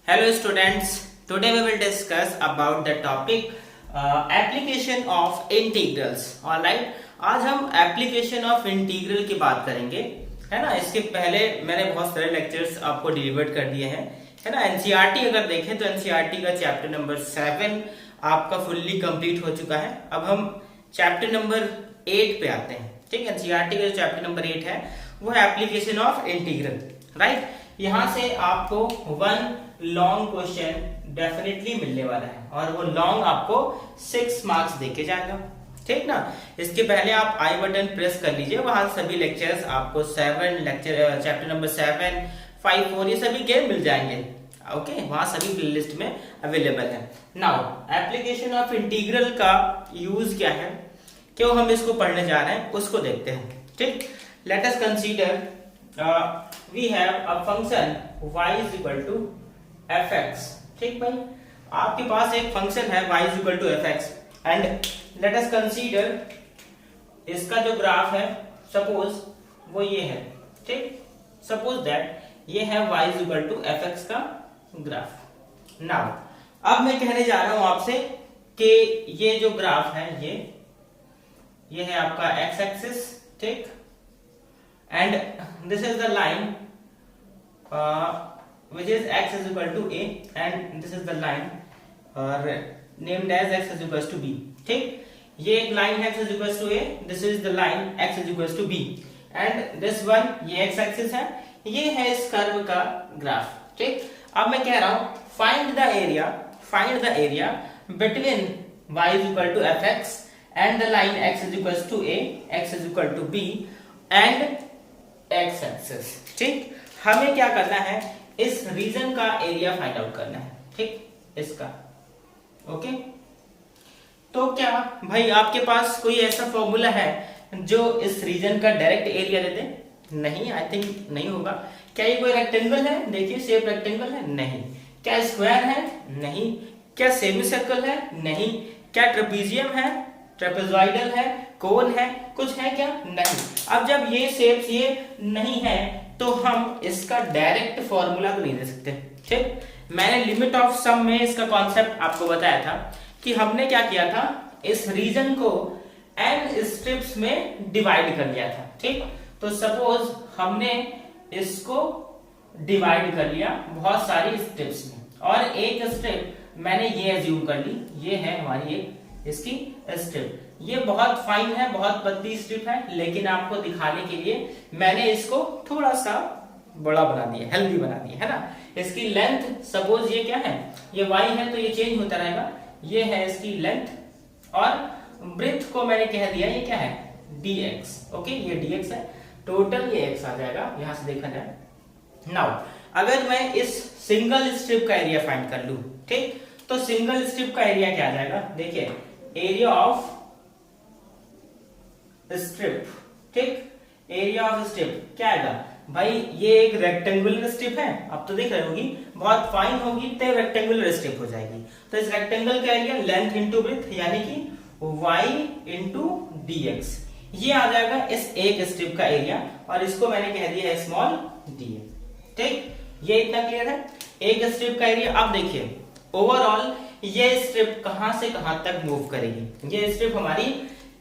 Hello students, today we will discuss about the topic application of integrals. Alright, आज हम application of integral की बात करेंगे, है ना। इसके पहले मैंने बहुत सारे लेक्चर्स आपको डिलीवर कर दिए हैं, है ना। एनसीईआरटी अगर देखें तो एनसीईआरटी का चैप्टर नंबर 7 आपका फुल्ली कंप्लीट हो चुका है। अब हम चैप्टर नंबर 8 पे आते हैं, ठीक। एनसीईआरटी का जो चैप्टर नंबर 8 है वो है एप्लीकेशन ऑफ इंटीग्रल, राइट। यहाँ से आपको वन लॉन्ग क्वेश्चन डेफिनेटली मिलने वाला है और वो लॉन्ग आपको 6 मार्क्स देके जाएगा, ठीक ना। इसके पहले आप आई बटन प्रेस कर लीजिए, वहां सभी लेक्चर्स आपको 7 लेक्चर चैप्टर नंबर 7, 5, 4 ये सभी के मिल जाएंगे, ओके। वहां सभी प्लेलिस्ट में अवेलेबल है। नाउ एप्लीकेशन ऑफ इंटीग्रल का यूज क्या है, क्यों हम इसको पढ़ने जा रहे हैं उसको देखते हैं, ठीक। Let us consider we have a function y is equal to fx, ठीक भाई। आपके पास एक फंक्शन है y is equal to fx and let us consider इसका जो ग्राफ है सपोज वो ये है, ठीक। सपोज दैट ये है y is equal to fx का ग्राफ। नाउ अब मैं कहने जा रहा हूं आपसे कि ये जो ग्राफ है ये है आपका x एक्सिस, ठीक। And this is the line which is x is equal to a and this is the line named as x is equals to b, ठीक। ये एक लाइन है x is equals to a, this is the line x is equals to b and this one ये x axis है, ये है इस curve का ग्राफ, ठीक। अब मैं कह रहा हूं find the area between y is equal to fx and the line x is equals to a, x is equal to b and x axis, ठीक। हमें क्या करना है, इस रीजन का एरिया फाइंड आउट करना है, ठीक, इसका, ओके। तो क्या भाई आपके पास कोई ऐसा फॉर्मूला है जो इस रीजन का डायरेक्ट एरिया दे दे? नहीं, आई थिंक नहीं होगा। क्या ये कोई रेक्टेंगल है? देखिए शेप रेक्टेंगल है, नहीं। क्या स्क्वायर है? नहीं। क्या सेमी सर्कल है? नहीं। क्या ट्रेपेजियम है, ट्रेपेजॉइडल है, कोन है, कुछ है क्या? नहीं। अब जब ये शेप्स ये नहीं है तो हम इसका डायरेक्ट फॉर्मूला तो नहीं दे सकते, ठीक। मैंने लिमिट ऑफ सम में इसका कॉन्सेप्ट आपको बताया था कि हमने क्या किया था, इस रीजन को n स्ट्रिप्स में डिवाइड कर लिया था, ठीक। तो सपोज हमने इसको डिवाइड कर लिया बहुत सारी स्ट्रिप्स में और एक स्ट्रिप मैंने ये एज्यूम कर ली, ये है हमारी एक इसकी स्ट्रिप। ये बहुत फाइन है, बहुत पतली स्ट्रिप है, लेकिन आपको दिखाने के लिए मैंने इसको थोड़ा सा बड़ा बना दिया, हेल्दी बना दिया, है ना। इसकी लेंथ सपोज ये क्या है, ये y है तो ये चेंज होता रहेगा, ये है इसकी लेंथ और ब्रेथ को मैंने कह दिया ये क्या है, dx, ओके। ये dx है, टोटल ये x आ जाएगा यहां से देखा जाए। नाउ अगर मैं इस सिंगल स्ट्रिप का एरिया फाइंड कर लूं, ठीक, तो सिंगल स्ट्रिप का एरिया क्या आ जाएगा, देखिए एरिया ऑफ स्ट्रिप, ठीक। एरिया ऑफ स्ट्रिप क्या आएगा भाई, ये एक रेक्टेंगुलर स्ट्रिप है, अब तो देख रहे होगी, बहुत फाइन होगी तो रेक्टेंगुलर स्ट्रिप हो जाएगी। तो इस रेक्टेंगल का एरिया लेंथ इंटू ब्रेथ यानी कि y इंटू dx, ये आ जाएगा इस एक स्ट्रिप का एरिया और इसको मैंने कह दिया है स्मॉल dx, ठीक। ये इतना क्लियर है एक स्ट्रिप का एरिया। अब देखिए ओवरऑल ये स्ट्रिप कहां से कहां तक मूव करेगी, ये स्ट्रिप हमारी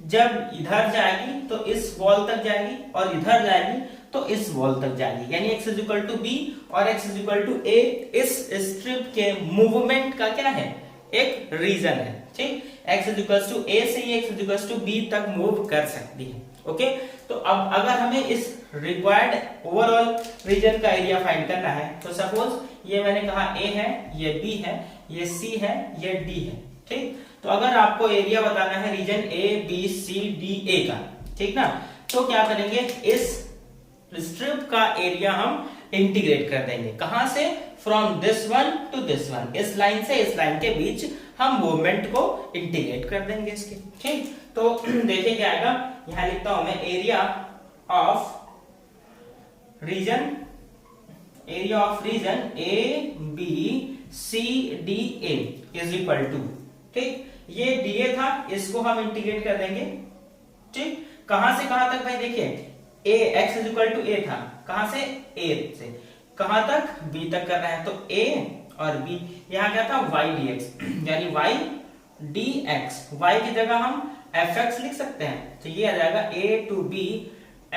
जब इधर जाएगी तो इस वॉल तक जाएगी और इधर जाएगी तो इस वॉल तक जाएगी, यानी x is equal to B और x is equal to A इस स्ट्रिप के मूवमेंट का क्या है, एक रीजन है, ठीक। x is equal to A से ही x is equal to B तक मूव कर सकती है, ओके। तो अब अगर हमें इस रिक्वायर्ड ओवरऑल रीजन का एरिया फाइंड करना है तो सपोज ये मैंने कहा a है, ये b है, ये c है, ये d है, ठीक। तो अगर आपको एरिया बताना है region A B C D A का, ठीक ना, तो क्या करेंगे, इस स्ट्रिप का एरिया हम इंटीग्रेट कर देंगे, कहां से, from this one two this one, इस लाइन से इस लाइन के बीच हम मूवमेंट को इंटीग्रेट कर देंगे इसके, ठीक। तो देखिए क्या आएगा, यहां लिखता हूं मैं area of region A B C D A is equal to, ठीक। ये dA था, इसको हम इंटीग्रेट कर देंगे, ठीक। कहां से कहां तक भाई, देखिए a x is equal to a था, कहां से a से कहां तक, b तक करना है, तो a और b, यहाँ क्या था y dx, यानी y dx, y की जगह हम fx लिख सकते हैं, तो ये आ जाएगा a to b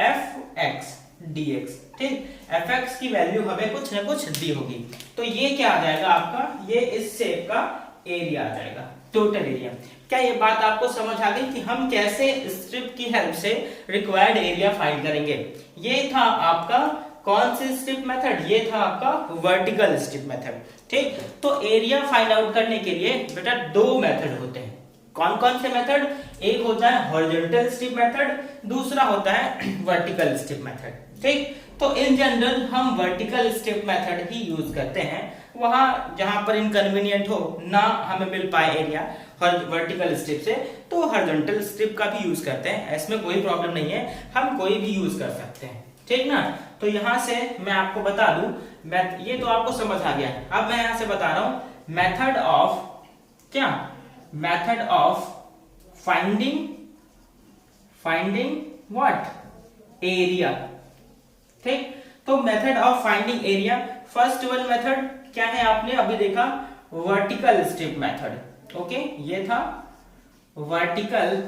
fx dx। ठीक, fx की वैल्यू हमें कुछ ना कुछ दी होगी, तो ये क्या आ जाएगा आपका, ये इस शेप का एरिया आ जाएगा, टोटल एरिया। क्या ये बात आपको समझ आ गई कि हम कैसे स्ट्रिप की हेल्प से रिक्वायर्ड एरिया फाइंड करेंगे? ये था आपका कौन सी स्ट्रिप मेथड, ये था आपका वर्टिकल स्ट्रिप मेथड। ठीक, तो एरिया फाइंड आउट करने के लिए बेटा दो मेथड होते हैं। कौन कौन से मेथड? एक होता है हॉरिजॉन्टल स्ट्रिप मेथड, दूसरा होता है वर्टिकल स्ट्रिप मेथड। ठीक, तो इन जनरल हम वर्टिकल स्ट्रिप मेथड ही यूज करते हैं, वहां जहां पर इनकन्वीनियंट हो ना हमें मिल पाए एरिया वर्टिकल स्ट्रिप से, तो हॉरिजॉन्टल स्ट्रिप का भी यूज करते हैं, इसमें कोई प्रॉब्लम नहीं है, हम कोई भी यूज कर सकते हैं। ठीक ना, तो यहां से मैं आपको बता दूं, ये तो आपको समझ आ गया। अब मैं यहां से बता रहा हूं मेथड ऑफ क्या, method of finding what, area. ठीक, तो method of finding area, first one method क्या है, आपने अभी देखा वर्टिकल स्ट्रिप मेथड। ओके, ये था वर्टिकल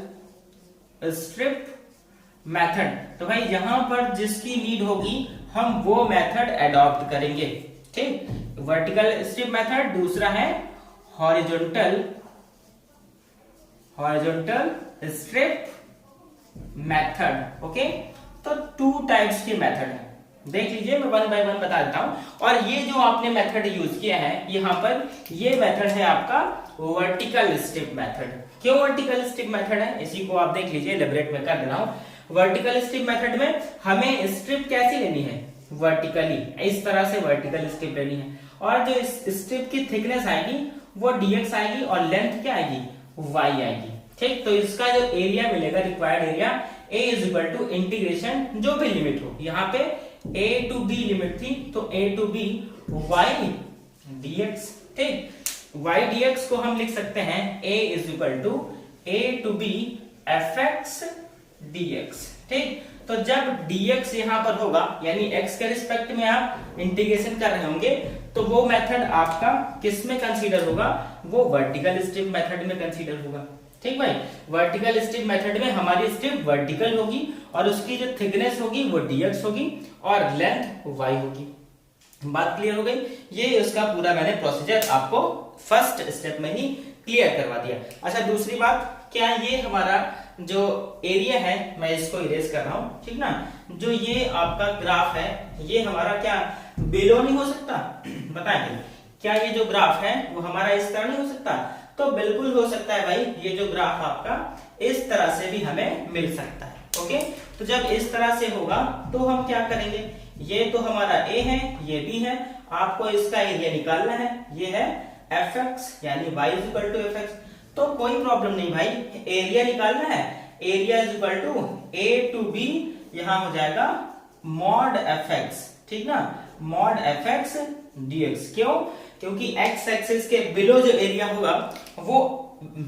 स्ट्रिप मेथड। तो भाई यहां पर जिसकी नीड होगी हम वो मेथड एडॉप्ट करेंगे। ठीक, वर्टिकल स्ट्रिप मेथड, दूसरा है हॉरिजॉन्टल स्ट्रिप मेथड। ओके, तो टू टाइप्स के मेथड है, देख लीजिए, मैं वन बाय वन बता देता हूं। और ये जो आपने मेथड यूज किया है यहाँ पर, ये मेथड है आपका वर्टिकल स्ट्रिप मेथड। क्यों वर्टिकल स्ट्रिप मेथड है, इसी को आप देख लीजिए, एलेबोरेट में कर दे रहा हूं। वर्टिकल स्ट्रिप मेथड में हमें स्ट्रिप कैसी लेनी है, वर्टिकली, इस तरह से वर्टिकल स्ट्रिप लेनी है, और जो स्ट्रिप की थिकनेस आएगी वो dx आएगी और लेंथ क्या आएगी, y आएगी। ठीक, तो इसका जो एरिया मिलेगा, required area, a is equal to integration जो भी लिमिट हो, यहाँ पे a टू b लिमिट थी, तो a to b y dx। ठीक, y dx को हम लिख सकते हैं a is equal to a to b fx dx। ठीक, तो जब dx यहां पर होगा, यानी x के रिस्पेक्ट में आप इंटीग्रेशन कर रहे होंगे, तो वो मेथड आपका किस में कंसीडर होगा, वो वर्टिकल स्ट्रिप मेथड में कंसीडर होगा। ठीक भाई, वर्टिकल स्ट्रिप मेथड में हमारी स्ट्रिप वर्टिकल होगी और उसकी जो थिकनेस होगी वो dx होगी और लेंथ y होगी। बात क्लियर हो गई? ये उसका पूरा मैंने प्रोसीजर आपको फर्स्ट स्टेप में ही क्लियर करवा दिया। अच्छा, दूसरी बात, क्या ये हमारा जो एरिया है, मैं इसको इरेज कर रहा हूं, ठीक ना, जो ये आपका ग्राफ है, ये हमारा क्या बिलो नहीं हो सकता? बताएं, क्या ये जो ग्राफ है वो हमारा इस तरह नहीं हो सकता? तो बिल्कुल हो सकता है भाई, ये जो ग्राफ आपका इस तरह से भी हमें मिल सकता है। ओके, तो जब इस तरह से होगा तो हम क्या करेंगे, ये तो हमारा a है, ये b है, आपको इसका एरिया निकालना है, ये है fx, यानी y is equal to fx। तो कोई प्रॉब्लम नहीं भाई, एरिया निकालना है, area is equal to a to b, यहां हो जाएगा मॉड fx। ठीक ना, मॉड fx dx। क्यों? क्योंकि x एक्सिस के बिलो जो एरिया होगा वो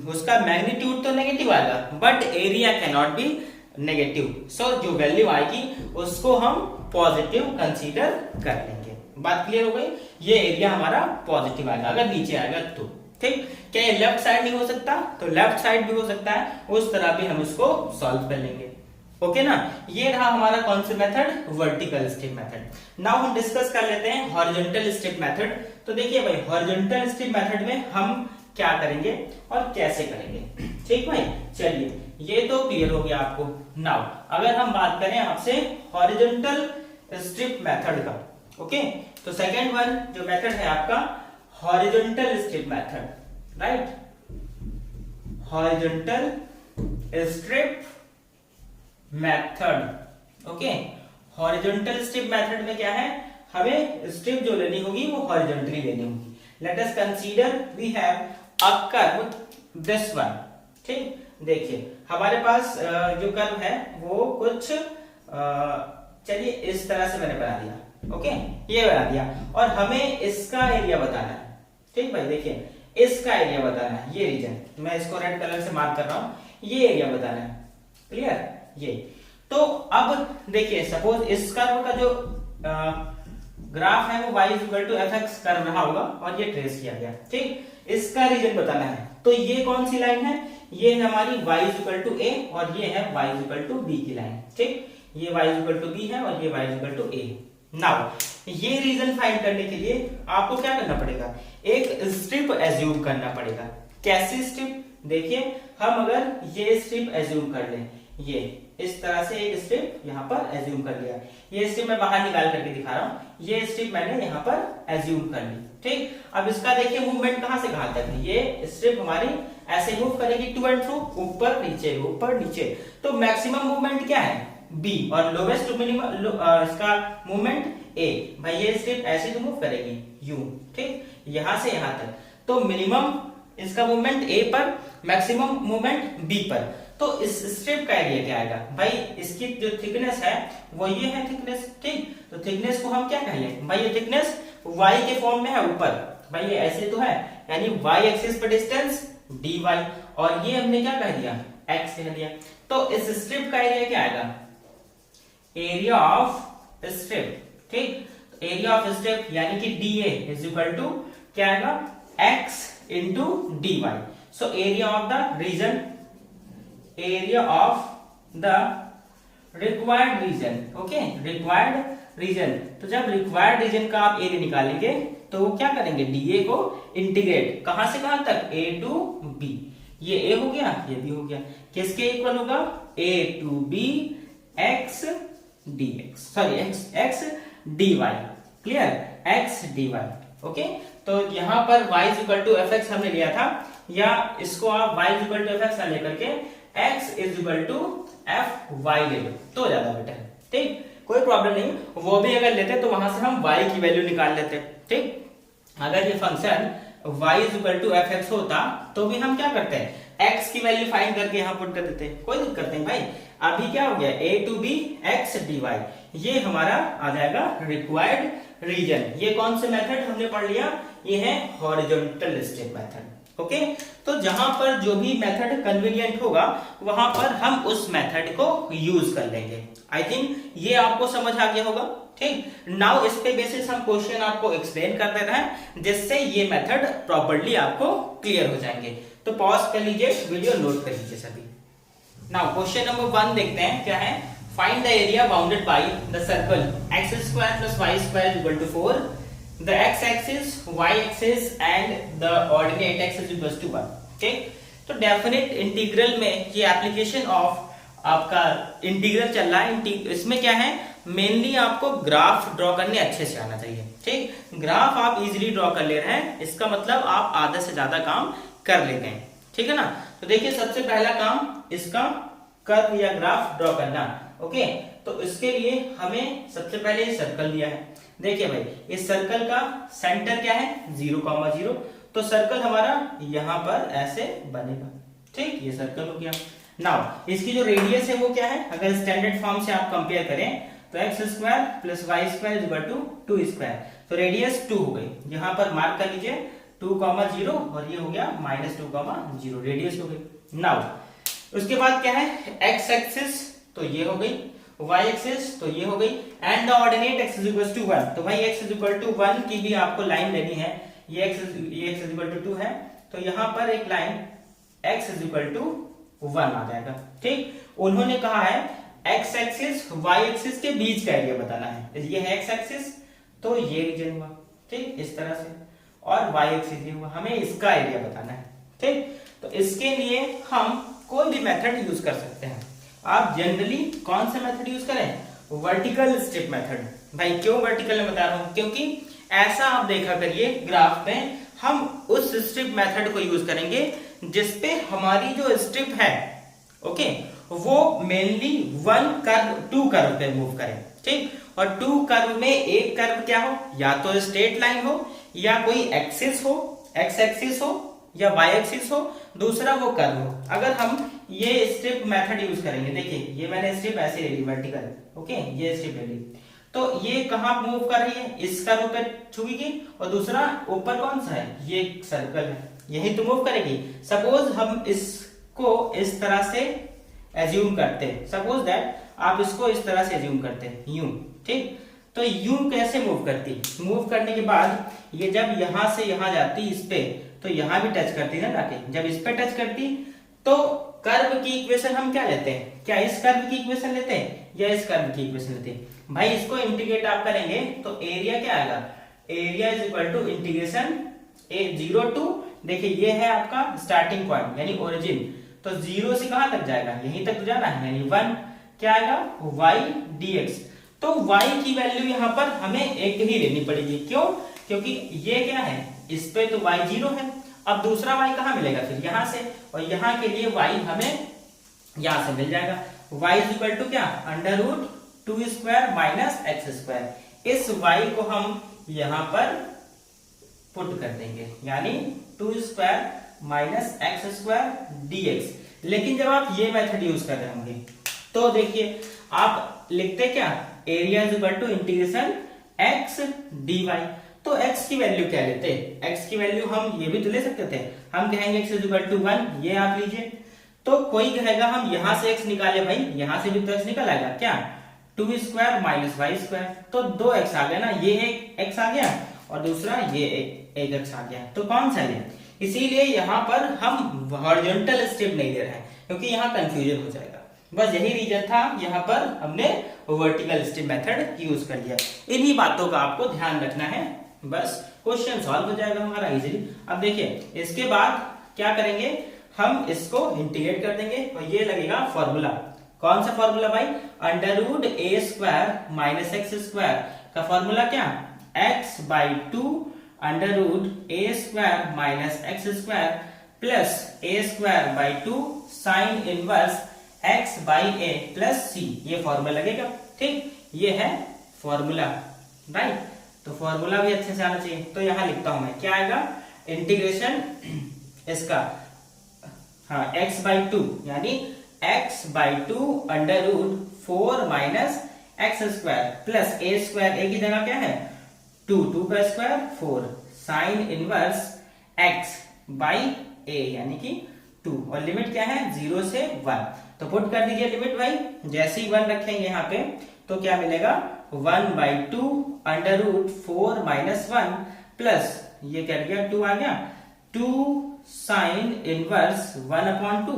उसका मैग्नीट्यूड तो नेगेटिव आएगा, but area can not be negative. So जो वैल्यू आएगी उसको हम पॉजिटिव कंसीडर कर लेंगे। बात क्लियर हो गई? ये एरिया हमारा पॉजिटिव आएगा अगर नीचे आएगा तो। ठीक, क्या ये लेफ्ट साइड नहीं हो सकता? तो लेफ्ट साइड भी हो सकता है, उस तरह भी हम उसको सॉल्व कर लेंगे। ओके ना, ये रहा हमारा कौन सा method, vertical strip method. Now हम डिस्कस कर लेते हैं हॉरिजॉन्टल स्ट्रिप मेथड। तो देखिए भाई, हॉरिजॉन्टल स्ट्रिप मेथड में हम क्या करेंगे और कैसे करेंगे। ठीक भाई, चलिए ये तो क्लियर हो गया आपको। नाउ अगर हम बात करें आपसे हॉरिजॉन्टल स्ट्रिप मेथड का, ओके, तो सेकेंड वन जो मेथड है आपका horizontal strip method, right, horizontal strip method. Okay, horizontal strip method में क्या है, हमें स्ट्रिप जो लेनी होगी वो हॉरिजॉन्टली लेनी होगी। Let us consider we have a curve this one. ठीक, देखिए हमारे पास जो कर्व है वो कुछ चलिए इस तरह से मैंने बना दिया। ओके, ये बना दिया और हमें इसका एरिया बताना है। ठीक भाई, देखिए इसका एरिया बताना है, ये रीजन मैं इसको रेड कलर से मार्क कर रहा हूं, ये एरिया बताना है। क्लियर? ये तो अब देखिए, सपोज इस कर्व का जो ग्राफ है वो y equal to F X कर रहा होगा और ये ट्रेस किया गया, ठीक। इसका रीजन बताना है, तो ये कौन सी लाइन है, ये है हमारी y इक्वल टू a और ये है y इक्वल टू b की लाइन, ठीक। ये y इक्वल टू b है और ये y equal to a। Now ये रीजन फाइंड करने के लिए आपको क्या करना पड़ेगा, एक स्ट्रिप एज्यूम करना पड़ेगा। कैसी स्ट्रिप, देखिए हम अगर ये स्ट्रिप एज्यूम कर लें, ये इस तरह से एक स्ट्रिप यहाँ पर एज्यूम कर लिया, ये स्ट्रिप मैं बाहर निकाल करके दिखा रहा हूँ, ये स्ट्रिप मैंने यहाँ पर एज्यूम कर ली, ठीक। अब इसका देखिए मूवमेंट कहाँ से कहाँ तक है, ये स्ट्रिप हमारी ऐसे मूव करेगी टू एंड फ्रो, ऊपर नीचे, तो मैक्सिमम मूवमेंट क्या है B और लोवेस्ट टू मिनिमम इसका मूवमेंट A। भाई ये स्ट्रिप ऐसे तो मूव करेगी U, ठीक, यहां से यहां तक, तो मिनिमम इसका मूवमेंट A पर, मैक्सिमम मूवमेंट B पर। तो इस स्ट्रिप का एरिया क्या आएगा, भाई इसकी जो थिकनेस है वो ये है थिकनेस, ठीक। तो थिकनेस को हम क्या कह लें, भाई ये थिकनेस y के फॉर्म में है ऊपर, भाई ये ऐसे तो है, यानी y एक्सिस पर डिस्टेंस dy और ये हमने क्या कह दिया x कह दिया। तो इस स्ट्रिप का एरिया क्या आएगा, एरिया ऑफ स्ट्रिप, ठीक। एरिया ऑफ स्ट्रिप यानी कि dA इज इक्वल टू क्या आएगा, x into dy। So area of the region, area of the required region, okay, required region. तो जब रिक्वायर्ड रीजन का आप एरिया निकालेंगे तो क्या करेंगे, dA को इंटीग्रेट कहां से कहां तक, A टू B, ये A हो गया, ये B हो गया, किसके इक्वल होगा, A to B x dx, sorry x dy, clear, x dy, okay. तो यहाँ पर y equal to F X हमने लिया था, या इसको आप y equal to F X लेकर के x is equal to F Y ले लो तो ज्यादा बेटर है, ठीक, कोई प्रॉब्लम नहीं। वो भी अगर लेते तो वहां से हम y की वैल्यू निकाल लेते, ठीक। अगर ये function y is equal to F X होता तो भी हम क्या करते हैं, x की वैल्यू फाइंड करके यहाँ पुट कर देते, कोई दिक्कत नहीं भाई। अभी क्या हो गया, a to b x dy, ये हमारा आ जाएगा रिक्वायर्ड रीजन। ये कौन से मेथड हमने पढ़ लिया, ये है हॉरिजॉन्टल स्ट्रिप मेथड, ओके। तो जहां पर जो भी मेथड कन्वीनियंट होगा वहां पर हम उस मेथड को यूज कर लेंगे। आई थिंक ये आपको समझ आ गया होगा, ठीक। नाउ इस पे बेसिस हम क्वेश्चन आपको एक्सप्लेन कर दे रहे हैं जिससे ये मेथड प्रॉपर्ली आपको क्लियर हो जाएंगे। तो पॉज कर लीजिए, वीडियो नोट कर लीजिए सभी। नाउ क्वेश्चन नंबर 1 देखते हैं क्या है, find the area bounded by the circle x square plus y square equal to 4, the x axis, y axis and the ordinate x is equal to 1, ठीक। तो definite integral में ये application of आपका integral चल रहा है। इसमें क्या है, मेनली आपको ग्राफ ड्रॉ करने अच्छे से आना चाहिए, ठीक। ग्राफ आप इजीली ड्रॉ कर ले रहे हैं, इसका मतलब आप आधे से ज्यादा काम कर लेते हैं, ठीक है ना। तो देखिए सबसे पहला काम इसका कर्व या ग्राफ ड्रॉ करना, ओके। तो इसके लिए हमें सबसे पहले सर्कल दिया है, देखिए भाई इस सर्कल का सेंटर क्या है 0,0, तो सर्कल हमारा यहाँ पर ऐसे बनेगा, ठीक, ये सर्कल हो गया। नाउ इसकी जो रेडियस है वो क्या है, अगर स्टैंडर्ड फॉर्म से आप कंपेयर करें तो X square plus Y square equal to 2 square, तो रेडियस 2 हो गई, यहाँ पर मार्क कर लीजिए 2,0 और ये हो गया -2,0, रेडियस हो गई। नाउ उसके बाद क्या है, एक्स एक्सिस तो ये हो गई, y एक्सिस तो ये हो गई, and the ordinate x is equal to 1, तो भाई x इज इक्वल टू 1 की भी आपको लाइन लेनी है, ये x इज इक्वल टू 2 है, तो यहाँ पर एक line x is equal to 1 आ जाएगा, ठीक। उन्होंने कहा है x एक्सिस y एक्सिस के बीच का एरिया बताना है, ये है x एक्सिस तो ये रीजन हुआ, ठीक, इस तरह से, और y एक्सिस ये हुआ, हमें इसका एरिया बताना है, ठीक। तो इसके लिए हम कोई भी मेथड यूज कर सकते हैं। आप जनरली कौन सा मेथड यूज करें, वर्टिकल स्ट्रिप मेथड। भाई क्यों वर्टिकल में बता रहा हूं, क्योंकि ऐसा आप देखा करिए ग्राफ में हम उस स्ट्रिप मेथड को यूज करेंगे जिसपे हमारी जो स्ट्रिप है, ओके, वो मेनली 1 कर्व 2 कर्व पे मूव करे, ठीक। और 2 कर्व में एक कर्व क्या हो, या तो स्ट्रेट लाइन हो, या कोई एक्सिस हो, एक्स एक्सिस हो, या वाई एक्सिस हो, दूसरा वो कर्व हो। अगर हम ये स्ट्रिप मेथड यूज करेंगे, देखिए ये मैंने स्ट्रिप ऐसे ले ली वर्टिकल, ओके, ये स्ट्रिप ले ली, तो ये कहां मूव कर रही है, इस कर्व पे छुएगी, और दूसरा ऊपर कौन सा है, ये सर्कल है, यही तो मूव करेगी। सपोज हम इसको इस तरह से एज्यूम करते हैं, सपोज दैट आप इसको इस तरह से एज्यूम करते हैं यूं, ठीक। तो यूं कैसे मूव करती, मूव करने के बाद ये जब यहां से यहां जाती इस पे, तो यहां भी टच करती ना जाके, जब इस पे टच करती तो कर्व की इक्वेशन हम क्या लेते हैं, क्या इस कर्व की इक्वेशन लेते हैं या इस कर्व की इक्वेशन लेते हैं। भाई इसको इंटीग्रेट आप करेंगे तो एरिया क्या आएगा, area is equal to integration A 0 to, देखिए ये है आपका स्टार्टिंग पॉइंट यानी ओरिजिन, तो 0 से कहां तक जाएगा, यहीं तक तो जाना है, यानी 1 क्या आएगा y dx। तो y की वैल्यू यहां पर हमें एक ही लेनी पड़ेगी, क्यों, क्योंकि ये क्या है, इस पे तो y 0 है, अब दूसरा y कहां मिलेगा, फिर यहां से, और यहां के लिए y हमें यहां से मिल जाएगा, y इज इक्वल टू क्या, under root 2 square minus x square. इस y को हम यहां पर पुट कर देंगे, यानी 2 square minus x square dx। लेकिन जब आप ये मेथड यूज कर रहे होंगे तो देखिए आप लिखते क्या, area is equal to integration x dy। तो x की वैल्यू क्या लेते, x की वैल्यू हम ये भी तो ले सकते थे, हम कहेंगे x इज इक्वल टू 1, ये आप लीजिए। तो कोई कहेगा हम यहां से x निकाले, भाई यहां से भी तो x निकल आएगा क्या, 2 स्क्वायर माइनस वाई स्क्वायर, तो 2x आ गया ना, ये एक x आ गया और दूसरा ये एक x आ गया, तो कौन सा है, इसीलिए यहाँ पर हम हॉरिजॉन्टल स्टेप नहीं ले रहे हैं क्योंकि यहाँ कंफ्यूजन हो जाएगा। बस यही रीजन था, यहाँ पर हमने वर्टिकल स्टेप मेथड यूज कर लिया। इन्हीं बातों का आपको ध्यान रखना है, बस क्वेश्चन सॉल्व हो जाएगा हमारा इजीली। अब देखिए इसके बाद क्या करेंगे, हम इसको इंटीग्रेट कर देंगे और ये लगेगा फॉर्मूला, कौन सा फॉर्मूला भाई, under root a square minus x square का फॉर्मूला क्या, x by 2 under root a square minus x square plus a square by 2 sine inverse x by a plus c, ये फॉर्मूला लगेगा। ठीक, ये है फॉर्मूला, राइट। तो formula भी अच्छे से आना चाहिए, तो यहां लिखता हूं मैं, क्या आएगा, इंटीग्रेशन इसका, हाँ x बाई 2 यानी x by 2 under root 4 minus x square plus a square, a की जगह क्या है 2, 2 का square 4 sine inverse x by a यानी कि 2, और लिमिट क्या है 0 से 1, तो पुट कर दीजिए लिमिट भाई, जैसे ही 1 रखेंगे यहाँ पे तो क्या मिलेगा 1 by 2 under root 4 minus 1 plus ये क्या गया 2 आ गया 2 साइन इनवर्स 1 अपॉन 2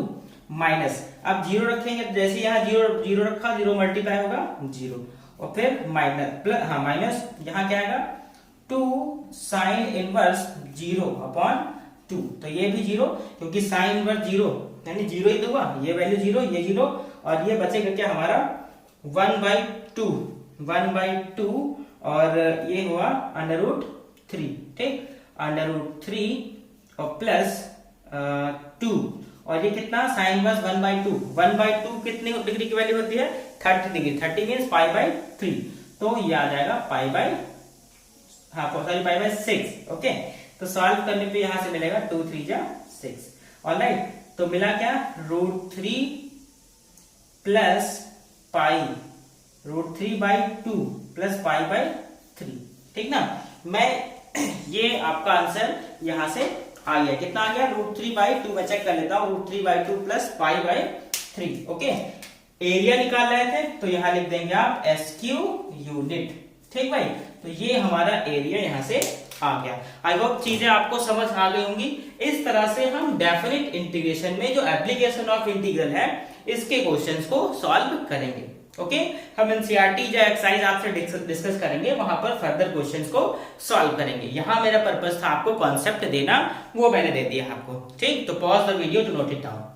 माइनस, अब 0 रखेंगे जैसे यहाँ 0 रखा 0 मल्टीप्लाई होगा 0 और फिर माइनस प्लस, हाँ माइनस यहाँ क्या आएगा 2 साइन इनवर्स 0 अपॉन 2, तो ये भी 0 क्योंकि साइन इनवर्स 0 यानी 0 ही तो हुआ, ये वैल्यू 0 ये 0 और ये बचेगा क्या हमारा 1 बाई 2 और ये हुआ अंडर रूट 3, ठीक, अंडर रूट 3 और प्लस 2 और ये कितना साइन इनवर्स 1 बाई 2 कितने डिग्री की वैल्यू होती है 30 डिग्री, 30 मीन्स पाई बाई 3, तो ये आ जाएगा पाई बाई, हाँ सॉरी पाई बाई 6, ओके। तो सॉल्व करने पे यहां से मिलेगा 2 3 जा 6, ऑलराइट। तो मिला क्या root 3 plus pi, root 3 by 2 plus pi by 3, ठीक ना। मैं ये आपका आंसर यहां से आ गया, कितना आ गया रूट 3 बाई 2, मैं चेक कर लेता हूं, root 3 by 2 plus pi by 3, okay. Area निकाल रहे थे तो यहां लिख देंगे आप SQ यूनिट, ठीक भाई। तो ये हमारा एरिया यहां से आ गया। आई होप चीजें आपको समझ आ गई होंगी। इस तरह से हम डेफिनेट इंटीग्रेशन में जो एप्लीकेशन ऑफ इंटीग्रल है इसके क्वेश्चंस को सॉल्व करेंगे, ओके। हम एनसीईआरटी या एक्सरसाइज आपसे डिस्कस करेंगे, वहां पर फर्दर क्वेश्चंस को सॉल्व करेंगे। यहां मेरा पर्पस था आपको कॉन्सेप्ट देना, वो मैंने दे दिया आपको, ठीक। तो pause the video to note it down.